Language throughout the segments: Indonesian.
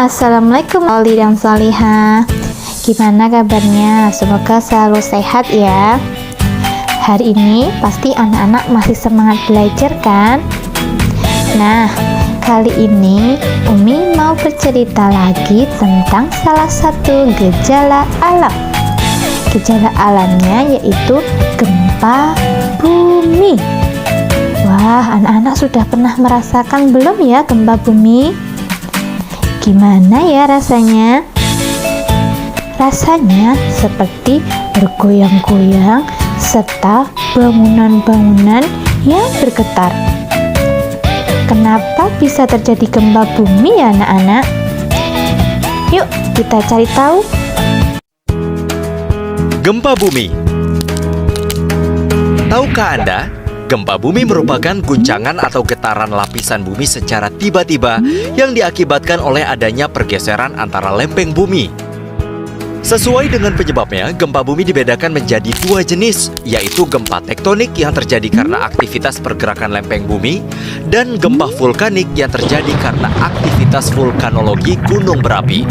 Assalamualaikum wali dan salihah. Gimana kabarnya? Semoga selalu sehat ya. Hari ini pasti anak-anak masih semangat belajar kan? Nah, kali ini Umi mau bercerita lagi tentang salah satu gejala alam. Gejala alamnya yaitu gempa bumi. Wah, anak-anak sudah pernah merasakan belum ya gempa bumi? Gimana ya rasanya? Rasanya seperti bergoyang-goyang serta bangunan-bangunan yang bergetar. Kenapa bisa terjadi gempa bumi ya anak-anak? Yuk kita cari tahu. Gempa bumi. Tahukah Anda? Gempa bumi merupakan guncangan atau getaran lapisan bumi secara tiba-tiba yang diakibatkan oleh adanya pergeseran antara lempeng bumi. Sesuai dengan penyebabnya, gempa bumi dibedakan menjadi dua jenis, yaitu gempa tektonik yang terjadi karena aktivitas pergerakan lempeng bumi dan gempa vulkanik yang terjadi karena aktivitas vulkanologi gunung berapi.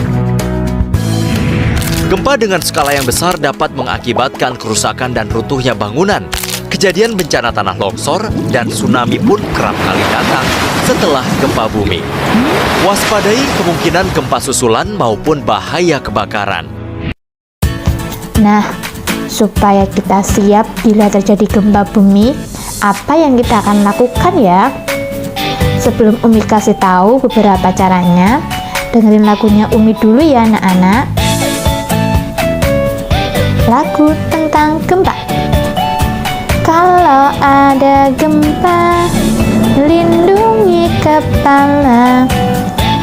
Gempa dengan skala yang besar dapat mengakibatkan kerusakan dan runtuhnya bangunan. Kejadian bencana tanah longsor dan tsunami pun kerap kali datang setelah gempa bumi. Waspadai kemungkinan gempa susulan maupun bahaya kebakaran. Nah, supaya kita siap bila terjadi gempa bumi, apa yang kita akan lakukan ya? Sebelum Umi kasih tahu beberapa caranya, dengerin lagunya Umi dulu ya anak-anak. Lagu tentang gempa. Kalau ada gempa, lindungi kepala.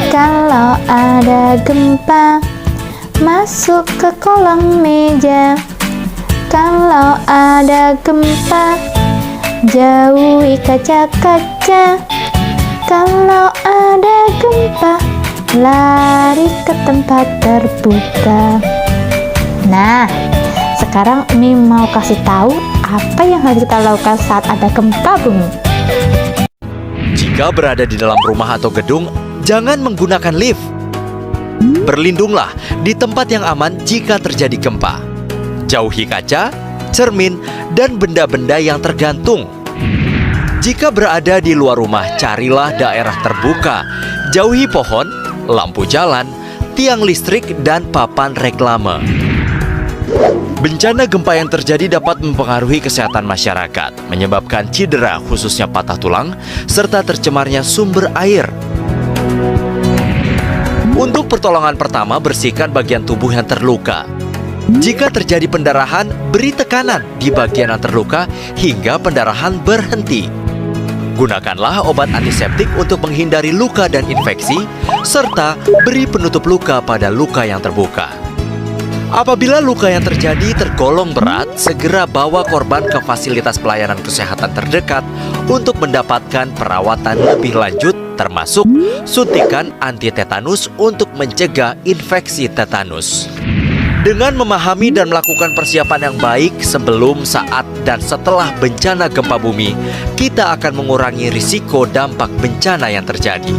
Kalau ada gempa, masuk ke kolong meja. Kalau ada gempa, jauhi kaca-kaca. Kalau ada gempa, lari ke tempat terbuka. Nah, sekarang Umi mau kasih tahu apa yang harus kita lakukan saat ada gempa bumi. Jika berada di dalam rumah atau gedung, jangan menggunakan lift. Berlindunglah di tempat yang aman jika terjadi gempa. Jauhi kaca, cermin, dan benda-benda yang tergantung. Jika berada di luar rumah, carilah daerah terbuka. Jauhi pohon, lampu jalan, tiang listrik, dan papan reklame. Bencana gempa yang terjadi dapat mempengaruhi kesehatan masyarakat, menyebabkan cedera khususnya patah tulang, serta tercemarnya sumber air. Untuk pertolongan pertama, bersihkan bagian tubuh yang terluka. Jika terjadi pendarahan, beri tekanan di bagian yang terluka hingga pendarahan berhenti. Gunakanlah obat antiseptik untuk menghindari luka dan infeksi, serta beri penutup luka pada luka yang terbuka. Apabila luka yang terjadi tergolong berat, segera bawa korban ke fasilitas pelayanan kesehatan terdekat untuk mendapatkan perawatan lebih lanjut, termasuk suntikan anti-tetanus untuk mencegah infeksi tetanus. Dengan memahami dan melakukan persiapan yang baik sebelum, saat, dan setelah bencana gempa bumi, kita akan mengurangi risiko dampak bencana yang terjadi.